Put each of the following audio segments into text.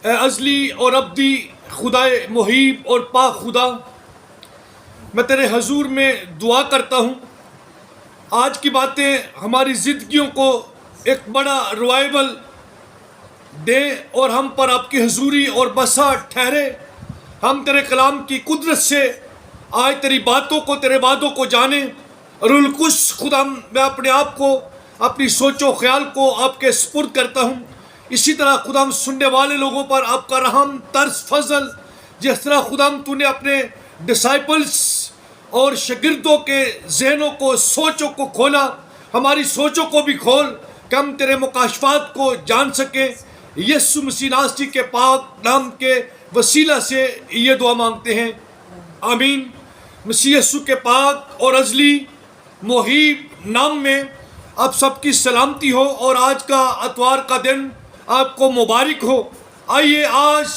اے ازلی اور ابدی خدائے محیب اور پاک خدا، میں تیرے حضور میں دعا کرتا ہوں آج کی باتیں ہماری زندگیوں کو ایک بڑا ریوائول دے اور ہم پر آپ کی حضوری اور بسا ٹھہرے۔ ہم تیرے کلام کی قدرت سے آج تیری باتوں کو، تیرے وعدوں کو جانیں۔ روح القدس خدا، میں اپنے آپ کو، اپنی سوچ و خیال کو آپ کے سپرد کرتا ہوں۔ اسی طرح خدا سننے والے لوگوں پر آپ کا رحم، ترس، فضل، جس طرح خدا تو نے اپنے ڈسائپلس اور شاگردوں کے ذہنوں کو، سوچوں کو کھولا، ہماری سوچوں کو بھی کھول کہ ہم تیرے مکاشفات کو جان سکیں۔ یسوع مسیح ناصری کے پاک نام کے وسیلہ سے یہ دعا مانگتے ہیں، آمین۔ مسیح یسوع کے پاک اور ازلی محیب نام میں آپ سب کی سلامتی ہو، اور آج کا اتوار کا دن آپ کو مبارک ہو۔ آئیے آج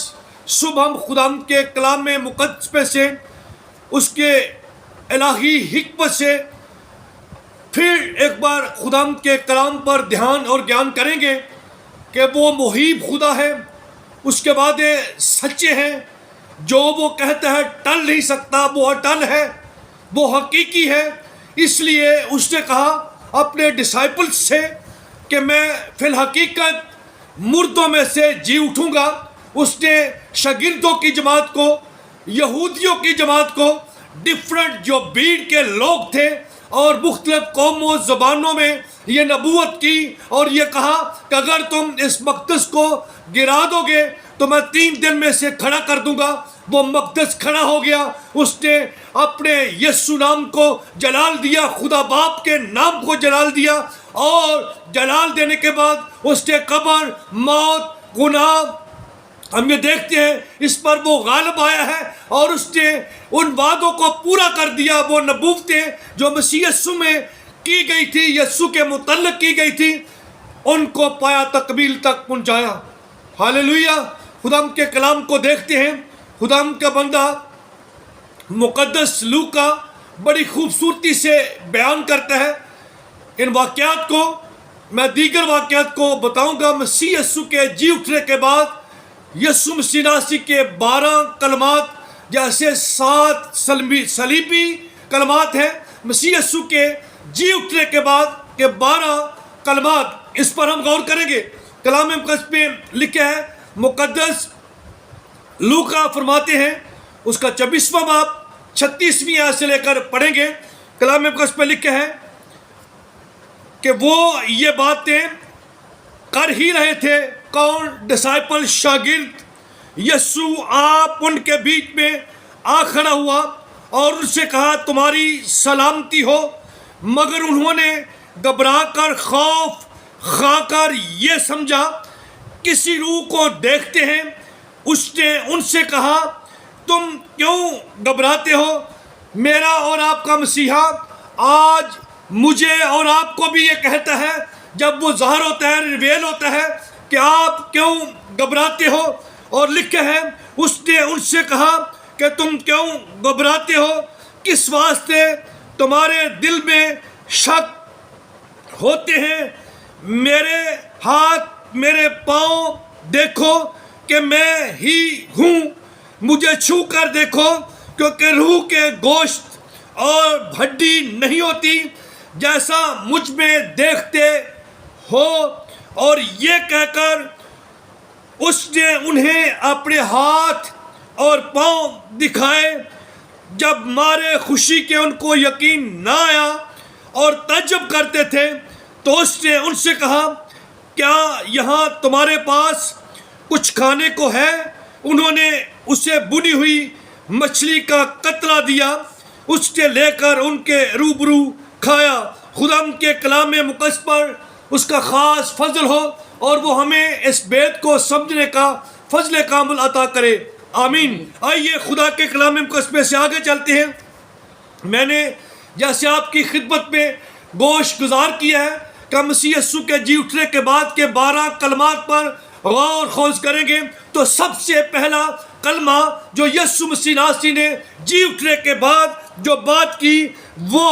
صبح ہم خدا کے کلام مقدس میں سے، اس کے الہی حکمت سے پھر ایک بار خدا کے کلام پر دھیان اور گیان کریں گے کہ وہ محیب خدا ہے، اس کے وعدے سچے ہیں، جو وہ کہتا ہے ٹل نہیں سکتا، وہ اٹل ہے، وہ حقیقی ہے۔ اس لیے اس نے کہا اپنے ڈسائپلس سے کہ میں فی الحقیقت مردوں میں سے جی اٹھوں گا۔ اس نے شاگردوں کی جماعت کو، یہودیوں کی جماعت کو، ڈفرنٹ جو بھیڑ کے لوگ تھے اور مختلف قوموں و زبانوں میں یہ نبوت کی اور یہ کہا کہ اگر تم اس مقدس کو گرا دو گے تو میں 3 دن میں سے کھڑا کر دوں گا۔ وہ مقدس کھڑا ہو گیا، اس نے اپنے یسوع نام کو جلال دیا، خدا باپ کے نام کو جلال دیا، اور جلال دینے کے بعد اس نے قبر، موت، گناہ، ہم یہ دیکھتے ہیں اس پر وہ غالب آیا ہے، اور اس نے ان وعدوں کو پورا کر دیا۔ وہ نبوتیں جو مسیح یسوع میں کی گئی تھی، یسوع کے متعلق کی گئی تھی، ان کو پایا تکمیل تک پہنچایا۔ ہاللویا۔ خدا کے کلام کو دیکھتے ہیں، خدا کا بندہ مقدس لوکا بڑی خوبصورتی سے بیان کرتا ہے ان واقعات کو۔ میں دیگر واقعات کو بتاؤں گا۔ مسیح یسوع کے جی اٹھنے کے بعد یسوع مسیح ناصری کے 12 کلمات، جیسے 7 صلیبی کلمات ہیں، مسیح یسوع کے جی اٹھنے کے بعد کے 12 کلمات، اس پر ہم غور کریں گے۔ کلام مقدس میں لکھا ہے، مقدس لوکا فرماتے ہیں، اس کا 26واں باب 36ویں آیت سے لے کر پڑھیں گے۔ کلام مقدس میں لکھا ہے کہ وہ یہ باتیں کر ہی رہے تھے، کون؟ ڈسائپل، شاگرد۔ یسوع آپ ان کے بیچ میں آ کھڑا ہوا اور ان سے کہا تمہاری سلامتی ہو، مگر انہوں نے گھبرا کر، خوف کھا کر یہ سمجھا کسی روح کو دیکھتے ہیں۔ اس نے ان سے کہا تم کیوں گھبراتے ہو؟ میرا اور آپ کا مسیحا آج مجھے اور آپ کو بھی یہ کہتا ہے، جب وہ ظاہر ہوتا ہے، ریویل ہوتا ہے، کہ آپ کیوں گھبراتے ہو۔ اور لکھا ہے اس نے ان سے کہا کہ تم کیوں گھبراتے ہو، کس واسطے تمہارے دل میں شک ہوتے ہیں؟ میرے ہاتھ، میرے پاؤں دیکھو کہ میں ہی ہوں، مجھے چھو کر دیکھو، کیونکہ روح کے گوشت اور ہڈی نہیں ہوتی جیسا مجھ میں دیکھتے ہو۔ اور یہ کہہ کر اس نے انہیں اپنے ہاتھ اور پاؤں دکھائے۔ جب مارے خوشی کے ان کو یقین نہ آیا اور تعجب کرتے تھے، تو اس نے ان سے کہا کیا یہاں تمہارے پاس کچھ کھانے کو ہے؟ انہوں نے اسے بنی ہوئی مچھلی کا قطرہ دیا، اس نے لے کر ان کے روبرو کھایا۔ خدا کے کلام مقدس پر اس کا خاص فضل ہو، اور وہ ہمیں اس بات کو سمجھنے کا فضل کامل عطا کرے، آمین۔ آئیے خدا کے کلام مقدس میں سے آگے چلتے ہیں۔ میں نے جیسے آپ کی خدمت میں گوش گزار کیا ہے کہ مسیح یسوع کے جی اٹھنے کے بعد کے 12 کلمات پر غور خوض کریں گے، تو سب سے پہلا کلمہ جو یسوع مسیح ناصری نے جی اٹھنے کے بعد جو بات کی، وہ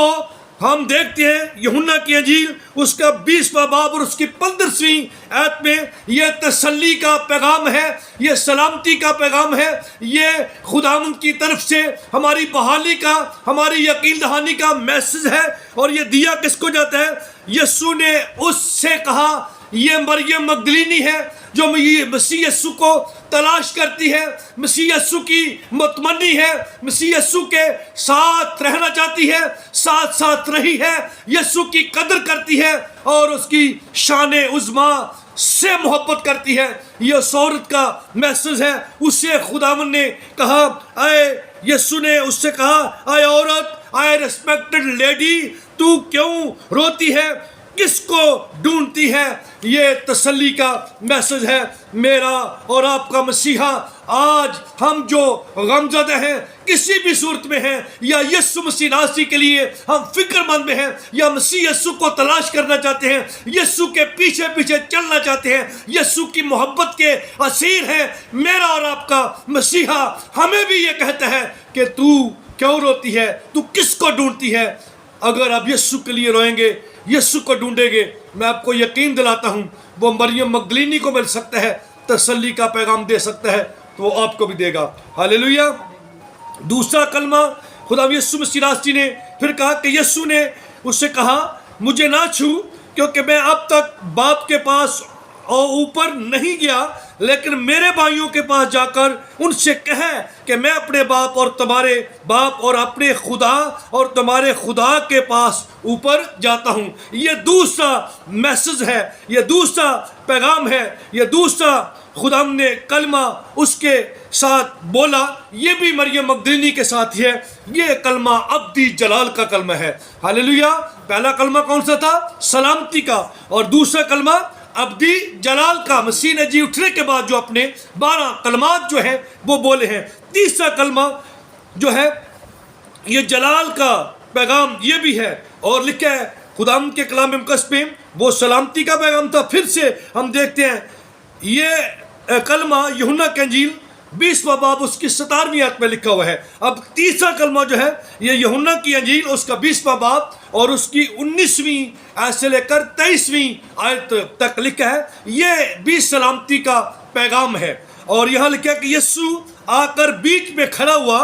ہم دیکھتے ہیں یوحنا کی انجیل اس کا 20واں باب اور اس کی 15ویں آیت میں یہ تسلی کا پیغام ہے، یہ سلامتی کا پیغام ہے، یہ خداوند کی طرف سے ہماری بحالی کا، ہماری یقین دہانی کا میسج ہے۔ اور یہ دیا کس کو جاتا ہے؟ یسوع نے اس سے کہا، یہ مریم مگدلینی ہے جو مسیح یسوع کو تلاش کرتی ہے، مسیح یسوع کی متمنی ہے، مسیح یسوع کے ساتھ رہنا چاہتی ہے، ساتھ ساتھ رہی ہے، یسوع کی قدر کرتی ہے اور اس کی شان عظمیٰ سے محبت کرتی ہے۔ یہ اس عورت کا میسج ہے۔ اسے خداوند نے کہا، اے یسوع نے اس سے کہا، اے عورت، اے ریسپیکٹڈ لیڈی، تو کیوں روتی ہے، کس کو ڈھونڈتی ہے؟ یہ تسلی کا میسج ہے میرا اور آپ کا مسیحا۔ آج ہم جو غمزدہ ہیں، کسی بھی صورت میں ہیں، یا یسوع مسیح ناصری کے لیے ہم فکر مند میں ہیں، یا مسیح یسوع کو تلاش کرنا چاہتے ہیں، یسوع کے پیچھے پیچھے چلنا چاہتے ہیں، یسوع کی محبت کے اسیر ہیں، میرا اور آپ کا مسیحا ہمیں بھی یہ کہتا ہے کہ تو کیوں روتی ہے، تو کس کو ڈھونڈتی ہے؟ اگر آپ یسوع کے لیے روئیں گے، یسوع کو ڈھونڈیں گے، میں آپ کو یقین دلاتا ہوں وہ مریم مگدلینی کو مل سکتا ہے، تسلی کا پیغام دے سکتا ہے، تو وہ آپ کو بھی دے گا۔ ہاللیلویہ۔ دوسرا کلمہ خدا یسوع مسیح ناصری نے پھر کہا کہ یسوع نے اس سے کہا، مجھے نہ چھو، کیونکہ میں اب تک باپ کے پاس اور اوپر نہیں گیا، لیکن میرے بھائیوں کے پاس جا کر ان سے کہے کہ میں اپنے باپ اور تمہارے باپ اور اپنے خدا اور تمہارے خدا کے پاس اوپر جاتا ہوں۔ یہ دوسرا میسج ہے، یہ دوسرا پیغام ہے، یہ دوسرا خدا نے کلمہ اس کے ساتھ بولا، یہ بھی مریم مگدلینی کے ساتھ ہے۔ یہ کلمہ ابدی جلال کا کلمہ ہے۔ ہاللیلویہ۔ پہلا کلمہ کون سا تھا؟ سلامتی کا، اور دوسرا کلمہ ابدی جلال کا، مسیح نے جی اٹھنے کے بعد جو اپنے 12 کلمات جو ہیں وہ بولے ہیں۔ تیسرا کلمہ جو ہے یہ جلال کا پیغام یہ بھی ہے، اور لکھا ہے خداوند کے کلام مقدس میں وہ سلامتی کا پیغام تھا۔ پھر سے ہم دیکھتے ہیں یہ کلمہ یوحنا کی انجیل 20واں باب اس کی 17ویں آیت میں لکھا ہوا ہے۔ اب تیسرا کلمہ جو ہے یہ یوحنا کی انجیل اس کا 20واں باب اور اس کی 19ویں آیت سے لے کر 23ویں آیت تک لکھا ہے۔ یہ بھی سلامتی کا پیغام ہے، اور یہاں لکھا ہے کہ یسوع آ کر بیچ میں کھڑا ہوا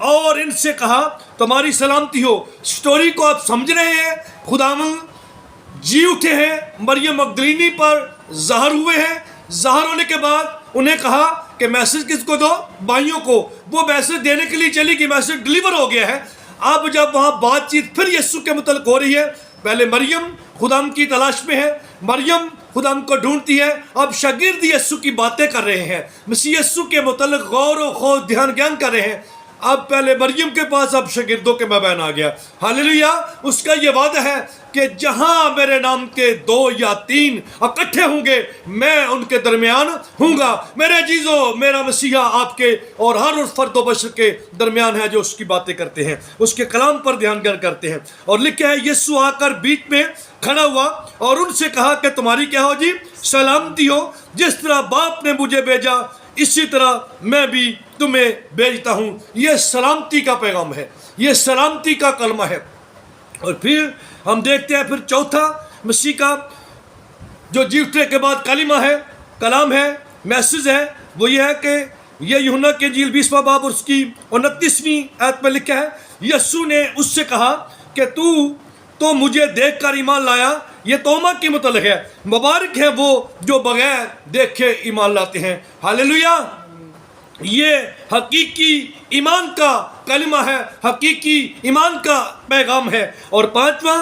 اور ان سے کہا، تمہاری سلامتی ہو۔ سٹوری کو آپ سمجھ رہے ہیں؟ خداوند جی اٹھے ہیں، مریم مگدلینی پر ظاہر ہوئے ہیں، ظاہر ہونے کے بعد انہیں کہا کہ میسج کس کو دو؟ بھائیوں کو۔ وہ میسج دینے کے لیے چلی کہ میسج ڈلیور ہو گیا ہے۔ اب جب وہاں بات چیت پھر یسوع کے متعلق ہو رہی ہے، پہلے مریم خداوند کی تلاش میں ہے، مریم خداوند کو ڈھونڈتی ہے، اب شاگرد یسوع کی باتیں کر رہے ہیں، مسیح یسوع کے متعلق غور و خوض دھیان گیان کر رہے ہیں۔ اب پہلے مریم کے پاس اب شاگردوں کے مابین آ گیا۔ ہاللیلویہ۔ اس کا یہ وعدہ ہے کہ جہاں میرے نام کے 2 یا 3 اکٹھے ہوں گے، میں ان کے درمیان ہوں گا۔ میرے عزیزو، میرا مسیحا آپ کے اور ہر فرد و بشر کے درمیان ہے جو اس کی باتیں کرتے ہیں، اس کے کلام پر دھیان گیان کرتے ہیں۔ اور لکھا ہے یسوع آ کر بیچ میں کھڑا ہوا اور ان سے کہا کہ تمہاری کیا ہو جی؟ سلامتی ہو۔ جس طرح باپ نے مجھے بھیجا اسی طرح میں بھی تمہیں بھیجتا ہوں۔ یہ سلامتی کا پیغام ہے، یہ سلامتی کا کلمہ ہے۔ اور پھر ہم دیکھتے ہیں پھر چوتھا مسیح کا جو جی اٹھنے کے بعد کلمہ ہے، کلام ہے، میسج ہے، وہ یہ ہے کہ یہ یوحنا کی انجیل 20واں باب اور اس کی 29ویں آیت میں لکھا ہے، یسوع نے اس سے کہا کہ تو مجھے دیکھ کر ایمان لایا۔ یہ توما کی متعلق ہے، مبارک ہے وہ جو بغیر دیکھے ایمان لاتے ہیں۔ ہاللیلویہ۔ یہ حقیقی ایمان کا کلمہ ہے، حقیقی ایمان کا پیغام ہے۔ اور 5واں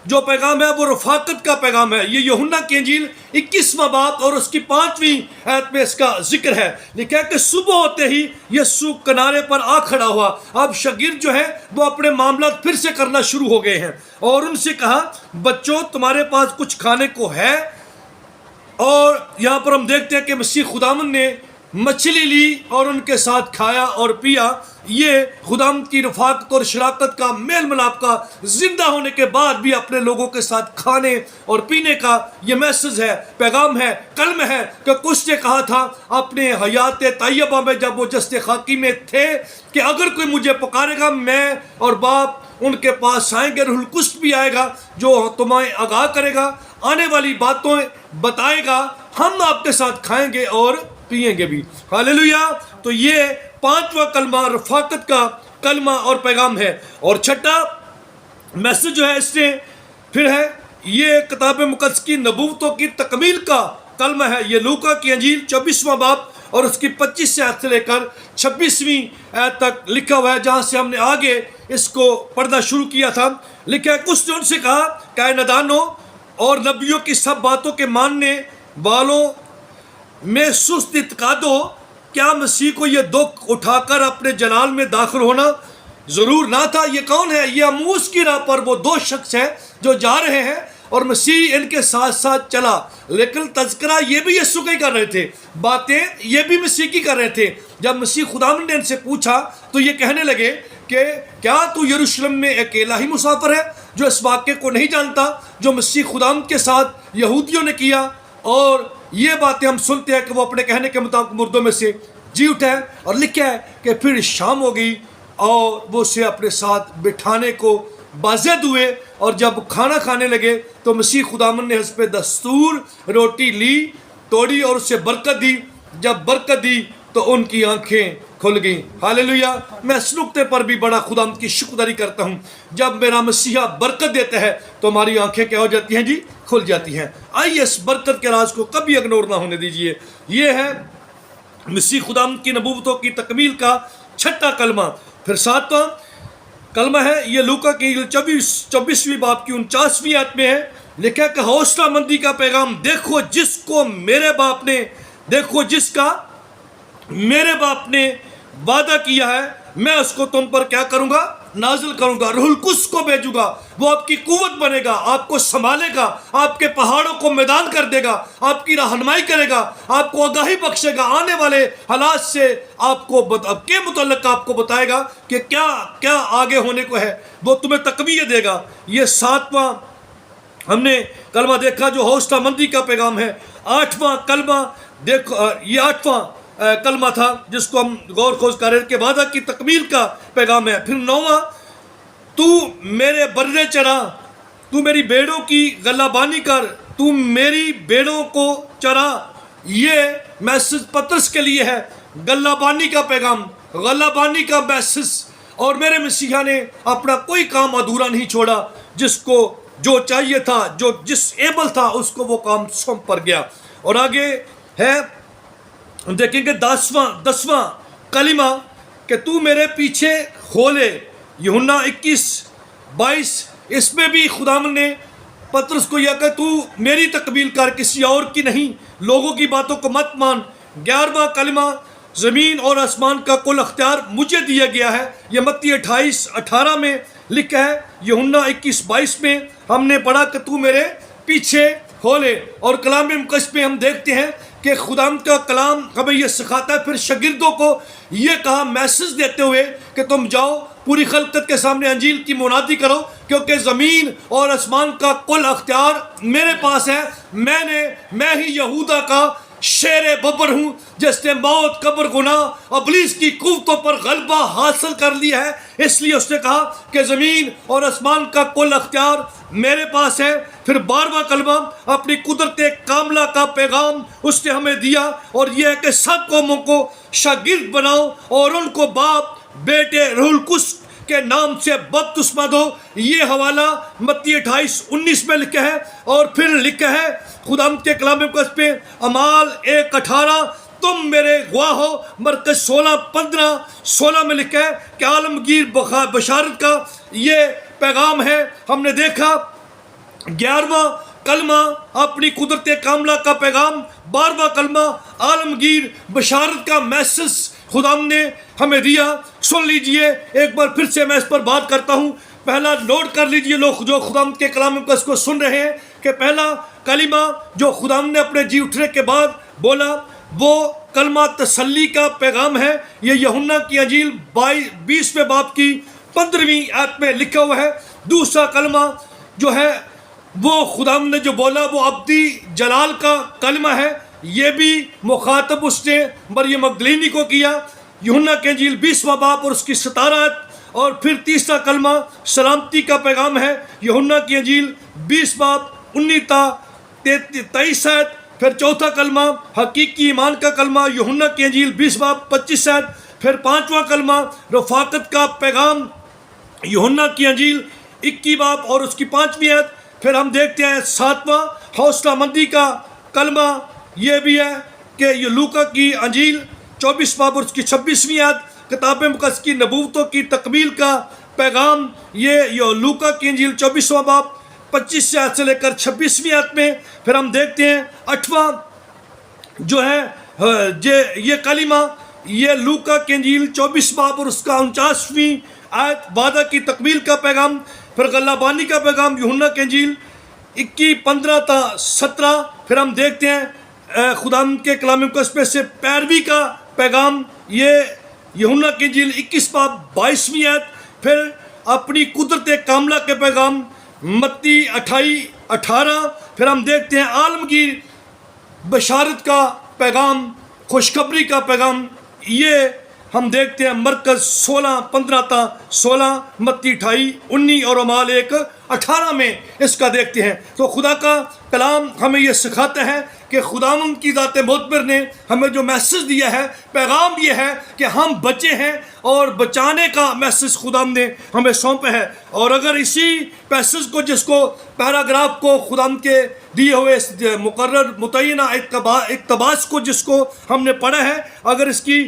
جو پیغام ہے وہ رفاقت کا پیغام ہے۔ یہ یوحنا کی انجیل 21واں باب اور اس کی 5ویں آیت میں اس کا ذکر ہے۔ لکھا ہے کہ صبح ہوتے ہی یسوع کنارے پر آ کھڑا ہوا۔ اب شاگرد جو ہے وہ اپنے معاملات پھر سے کرنا شروع ہو گئے ہیں، اور ان سے کہا، بچوں تمہارے پاس کچھ کھانے کو ہے؟ اور یہاں پر ہم دیکھتے ہیں کہ مسیح خداوند نے مچھلی لی اور ان کے ساتھ کھایا اور پیا۔ یہ خداوند کی رفاقت اور شراکت کا میل ملاپ کا، زندہ ہونے کے بعد بھی اپنے لوگوں کے ساتھ کھانے اور پینے کا یہ میسج ہے، پیغام ہے، کلمہ ہے کہ کچھ نے کہا تھا اپنے حیات طیبہ میں جب وہ جسد خاکی میں تھے کہ اگر کوئی مجھے پکارے گا، میں اور باپ ان کے پاس آئیں گے، روح القدس بھی آئے گا جو تمہیں آگاہ کرے گا، آنے والی باتوں بتائے گا، ہم آپ کے ساتھ کھائیں گے اور پئیں گے بھی۔ ہاللیلویا۔ تو یہ پانچواں کلمہ رفاقت کا کلمہ اور پیغام ہے۔ اور چھٹا میسج جو ہے اس نے پھر ہے، یہ کتاب مقدس کی نبوتوں کی تکمیل کا کلمہ ہے۔ یہ لوکا کی انجیل 24واں باب اور اس کی 25 آیت سے لے کر 26ویں آیت تک لکھا ہوا ہے، جہاں سے ہم نے آگے اس کو پڑھنا شروع کیا تھا۔ لکھا ہے، کچھ نے ان سے کہا کہ اے نادانوں اور نبیوں کی سب باتوں کے ماننے والوں میں سست اعتقاد ہو، کیا مسیح کو یہ دکھ اٹھا کر اپنے جلال میں داخل ہونا ضرور نہ تھا؟ یہ کون ہے؟ یہ اموس کی راہ پر وہ دو شخص ہیں جو جا رہے ہیں اور مسیح ان کے ساتھ ساتھ چلا، لیکن تذکرہ یہ بھی یسوع کا ہی کر رہے تھے، باتیں یہ بھی مسیح کی کر رہے تھے۔ جب مسیح خداوند نے ان سے پوچھا تو یہ کہنے لگے کہ کیا تو یروشلم میں اکیلا ہی مسافر ہے جو اس واقعے کو نہیں جانتا جو مسیح خداوند کے ساتھ یہودیوں نے کیا؟ اور یہ باتیں ہم سنتے ہیں کہ وہ اپنے کہنے کے مطابق مردوں میں سے جی اٹھا ہے، اور لکھا ہے کہ پھر شام ہو گئی اور وہ اسے اپنے ساتھ بٹھانے کو بازد ہوئے، اور جب کھانا کھانے لگے تو مسیح خداوند نے حسب دستور روٹی لی، توڑی اور اسے برکت دی۔ جب برکت دی تو ان کی آنکھیں کھل گئیں۔ ہاللیلویا۔ میں اس نقطے پر بھی بڑا خداوند کی شکرداری کرتا ہوں، جب میرا مسیحا برکت دیتا ہے تو ہماری آنکھیں کیا ہو جاتی ہیں جی؟ کھل جاتی ہیں۔ آئیے اس برکت کے راز کو کبھی اگنور نہ ہونے دیجیے۔ یہ ہے مسیح خداوند کی نبوتوں کی تکمیل کا چھٹا کلمہ۔ پھر ساتواں کلمہ ہے، یہ لوکا کی 24ویں باب کی 49ویں آیت میں ہے، لکھا کہ حوصلہ مندی کا پیغام، دیکھو جس کا میرے باپ نے وعدہ کیا ہے، میں اس کو تم پر کیا کروں گا؟ نازل کروں گا۔ روح القدس کو بھیجوں گا، وہ آپ کی قوت بنے گا، آپ کو سنبھالے گا، آپ کے پہاڑوں کو میدان کر دے گا، آپ کی رہنمائی کرے گا، آپ کو آگاہی بخشے گا، آنے والے حالات سے آپ کو کے متعلق آپ کو بتائے گا کہ کیا کیا آگے ہونے کو ہے، وہ تمہیں تقویت دے گا۔ یہ ساتواں ہم نے کلمہ دیکھا جو حوصلہ مندی کا پیغام ہے۔ آٹھواں کلمہ دیکھو، یہ آٹھواں کلمہ تھا جس کو ہم غور خوض کر رہے ہیں کہ وعدہ کی تکمیل کا پیغام ہے۔ پھر نواں، تو میرے برے چرا، تو میری بیڑوں کی غلہ بانی کر، تو میری بیڑوں کو چرا۔ یہ میسج پطرس کے لیے ہے، غلہ بانی کا پیغام، غلہ بانی کا میسج۔ اور میرے مسیحا نے اپنا کوئی کام ادھورا نہیں چھوڑا، جس کو جو چاہیے تھا، جو جس ایبل تھا اس کو وہ کام سونپ پر گیا۔ اور آگے ہے دیکھیں گے 10واں کلمہ کہ تو میرے پیچھے ہو لے، یوحنا 21:22۔ اس میں بھی خداوند نے پطرس کو یہ کہا تو میری تکمیل کر، کسی اور کی نہیں، لوگوں کی باتوں کو مت مان۔ 11واں کلمہ، زمین اور آسمان کا کل اختیار مجھے دیا گیا ہے، یہ متی 28:18 میں لکھا ہے۔ یوحنا 21:22 میں ہم نے پڑھا کہ تو میرے پیچھے ہو لے۔ اور کلام مقدس میں ہم دیکھتے ہیں کہ خداوند کا کلام ہمیں یہ سکھاتا ہے، پھر شاگردوں کو یہ کہا میسج دیتے ہوئے کہ تم جاؤ پوری خلقت کے سامنے انجیل کی منادی کرو، کیونکہ زمین اور آسمان کا کل اختیار میرے پاس ہے۔ میں ہی یہودا کا شیر ببر ہوں جس نے موت، قبر، گناہ، ابلیس کی قوتوں پر غلبہ حاصل کر لیا ہے۔ اس لیے اس نے کہا کہ زمین اور آسمان کا کل اختیار میرے پاس ہے۔ پھر 12واں کلمہ، اپنی قدرت کاملہ کا پیغام اس نے ہمیں دیا، اور یہ ہے کہ سب قوموں کو شاگرد بناؤ اور ان کو باپ، بیٹے، روح القدس کے نام سے بپتسمہ دو۔ یہ حوالہ متی 28:19 میں لکھا ہے۔ اور پھر لکھا ہے خداوند کے کلام مقدس پہ اعمال 1:18، تم میرے گواہ ہو۔ مرکز 16:15-16 میں لکھا ہے کہ عالمگیر بشارت کا یہ پیغام ہے۔ ہم نے دیکھا 11واں کلمہ، اپنی قدرت کاملہ کا پیغام، 12واں کلمہ، عالمگیر بشارت کا میسج خداوند نے ہمیں دیا۔ سن لیجئے ایک بار پھر سے، میں اس پر بات کرتا ہوں۔ پہلا نوٹ کر لیجئے لوگ جو خداوند کے کلام مقدس کو سن رہے ہیں، کہ پہلا کلمہ جو خداوند نے اپنے جی اٹھنے کے بعد بولا وہ کلمہ تسلی کا پیغام ہے۔ یہ یوحنا کی انجیل 20ویں باب کی 15ویں آیت میں لکھا ہوا ہے۔ دوسرا کلمہ جو ہے وہ خداوند نے جو بولا وہ ابدی جلال کا کلمہ ہے، یہ بھی مخاطب اس نے مریم مگدلینی کو کیا۔ یوحنا کی انجیل 20واں باب اور اس کی 17 آیت، اور پھر تیسرا کلمہ سلامتی کا پیغام ہے، یوحنا کی انجیل 20 باب 19 تا 23 آیت۔ پھر چوتھا کلمہ حقیقی ایمان کا کلمہ، یوحنا کی انجیل 20 باب 25 آیت۔ پھر پانچواں کلمہ رفاقت کا پیغام، یوحنا کی انجیل 21 باب اور اس کی 5ویں آیت۔ پھر ہم دیکھتے ہیں ساتواں حوصلہ مندی کا کلمہ، یہ بھی ہے کہ یہ لوکا کی انجیل 24 باب اور اس کی 26ویں آیت۔ کتاب مقدس کی نبوتوں کی تکمیل کا پیغام، یہ لوکا کی انجیل 24واں باب 25 آیت سے لے کر 26ویں آیت میں۔ پھر ہم دیکھتے ہیں 8واں جو ہے یہ کلمہ، یہ لوکا کی انجیل 24 باب اور اس کا 49ویں آیت، وعدہ کی تکمیل کا پیغام۔ پھر غلہ بانی کا پیغام، یوحنا کی انجیل 21 15 تا 17۔ پھر ہم دیکھتے ہیں خدا کے کلام مقدس میں سے پیروی کا پیغام، یہ یوحنا کی انجیل 21 باب 22ویں آیت۔ پھر اپنی قدرت کاملہ کے پیغام، متی 28 18۔ پھر ہم دیکھتے ہیں عالمگیر بشارت کا پیغام، خوشخبری کا پیغام، یہ ہم دیکھتے ہیں مرکز 16 15 تا 16، متی 28 19 اور اعمال 1 18 میں اس کا دیکھتے ہیں۔ تو خدا کا کلام ہمیں یہ سکھاتا ہے کہ خداوند کی ذات مدبر نے ہمیں جو میسج دیا ہے، پیغام یہ ہے کہ ہم بچے ہیں اور بچانے کا میسج خداوند نے ہمیں سونپا ہے۔ اور اگر اسی میسج کو، جس کو پیراگراف کو خداوند کے دیے ہوئے مقرر متعینہ اقتباس کو جس کو ہم نے پڑھا ہے، اگر اس کی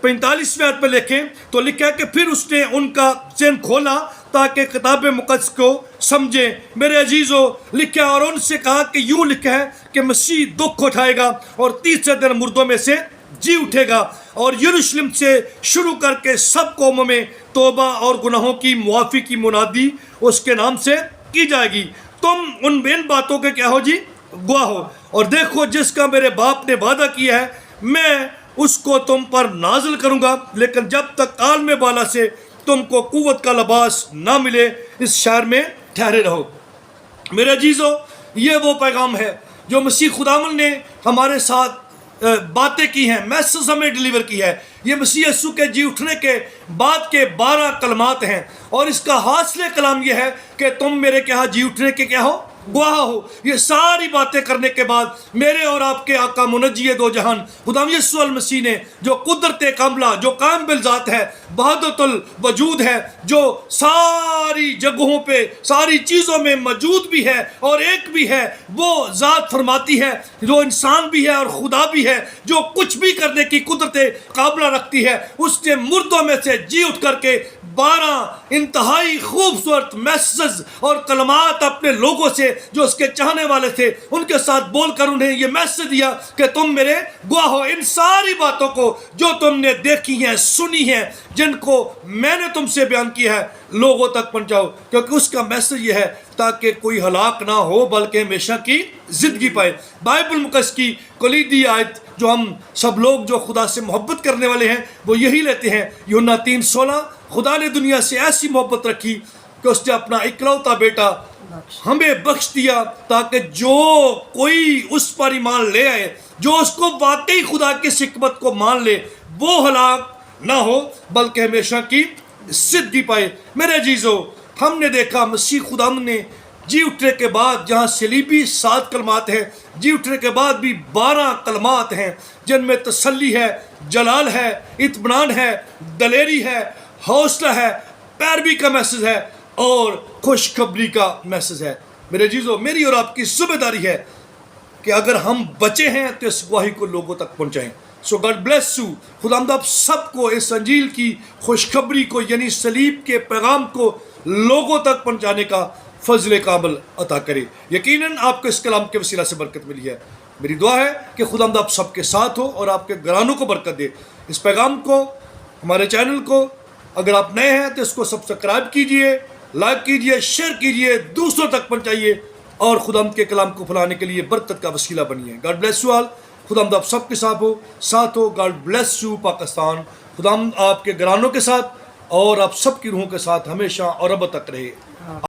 45ویں آیت پہ لکھیں تو لکھا ہے کہ پھر اس نے ان کا ذہن کھولا تاکہ کتاب مقدس کو سمجھیں۔ میرے عزیزو، لکھا اور ان سے کہا کہ یوں لکھا ہے کہ مسیح دکھ اٹھائے گا اور تیسرے دن مردوں میں سے جی اٹھے گا، اور یروشلم سے شروع کر کے سب قوموں میں توبہ اور گناہوں کی معافی کی منادی اس کے نام سے کی جائے گی۔ تم ان باتوں کے کیا ہو جی؟ گواہ ہو۔ اور دیکھو جس کا میرے باپ نے وعدہ کیا ہے، میں اس کو تم پر نازل کروں گا، لیکن جب تک عالم بالا سے تم کو قوت کا لباس نہ ملے اس شہر میں ٹھہرے رہو۔ میرے عزیزو، یہ وہ پیغام ہے جو مسیح خداوند نے ہمارے ساتھ باتیں کی ہیں، میسج ہمیں ڈیلیور کی ہے۔ یہ مسیح یسوع کے جی اٹھنے کے بعد کے 12 کلمات ہیں، اور اس کا حاصل کلام یہ ہے کہ تم میرے کے ہاں جی اٹھنے کے کیا ہو؟ گواہ ہو۔ یہ ساری باتیں کرنے کے بعد میرے اور آپ کے آقا منجی دو جہان خدا یسوع المسیح نے، جو قدرت کاملہ، جو قائم بالذات ہے، وحدت الوجود ہے، جو ساری جگہوں پہ ساری چیزوں میں موجود بھی ہے اور ایک بھی ہے، وہ ذات فرماتی ہے، جو انسان بھی ہے اور خدا بھی ہے، جو کچھ بھی کرنے کی قدرت قابلہ رکھتی ہے، اس نے مردوں میں سے جی اٹھ کر کے 12 انتہائی خوبصورت میسز اور کلمات اپنے لوگوں سے جو اس کے چاہنے والے تھے ان کے ساتھ بول کر انہیں یہ میسج دیا کہ تم میرے گواہ ہو۔ ان ساری باتوں کو جو تم نے دیکھی ہیں، سنی ہیں، جن کو میں نے تم سے بیان کیا ہے، لوگوں تک پہنچاؤ، کیونکہ اس کا میسج یہ ہے تاکہ کوئی ہلاک نہ ہو بلکہ ہمیشہ کی زندگی پائے۔ بائبل مقدس کی کلیدی آیت جو ہم سب لوگ جو خدا سے محبت کرنے والے ہیں وہ یہی لیتے ہیں، یوحنا 3:16، خدا نے دنیا سے ایسی محبت رکھی کہ اس نے اپنا اکلوتا بیٹا ہمیں بخش دیا تاکہ جو کوئی اس پر ایمان لے آئے، جو اس کو واقعی خدا کی حکمت کو مان لے، وہ ہلاک نہ ہو بلکہ ہمیشہ کی زندگی پائے۔ میرے عزیزو، ہم نے دیکھا مسیح خداوند نے جی اٹھنے کے بعد جہاں صلیبی 7 کلمات ہیں، جی اٹھنے کے بعد بھی 12 کلمات ہیں جن میں تسلی ہے، جلال ہے، اطمینان ہے، دلیری ہے، حوصلہ ہے، پیروی کا میسج ہے اور خوشخبری کا میسج ہے۔ میرے عزیزو، میری اور آپ کی ذمہ داری ہے کہ اگر ہم بچے ہیں تو اس گواہی کو لوگوں تک پہنچائیں۔ So God bless you. خداوند آپ سب کو اس انجیل کی خوشخبری کو، یعنی صلیب کے پیغام کو لوگوں تک پہنچانے کا فضل کامل عطا کرے۔ یقیناً آپ کو اس کلام کے وسیلہ سے برکت ملی ہے۔ میری دعا ہے کہ خداوند آپ سب کے ساتھ ہو اور آپ کے گھرانوں کو برکت دے۔ اس پیغام کو، ہمارے چینل کو، اگر آپ نئے ہیں تو اس کو سبسکرائب کیجئے، لائک کیجئے، شیئر کیجئے، دوسروں تک پہنچائیے اور خداوند کے کلام کو پھیلانے کے لیے برکت کا وسیلہ بنیے۔ God bless you all. خداوند آپ سب کے ساتھ ہو۔ God bless you Pakistan. خداوند آپ کے گھرانوں کے ساتھ اور آپ سب کی روحوں کے ساتھ ہمیشہ اور اب تک رہے۔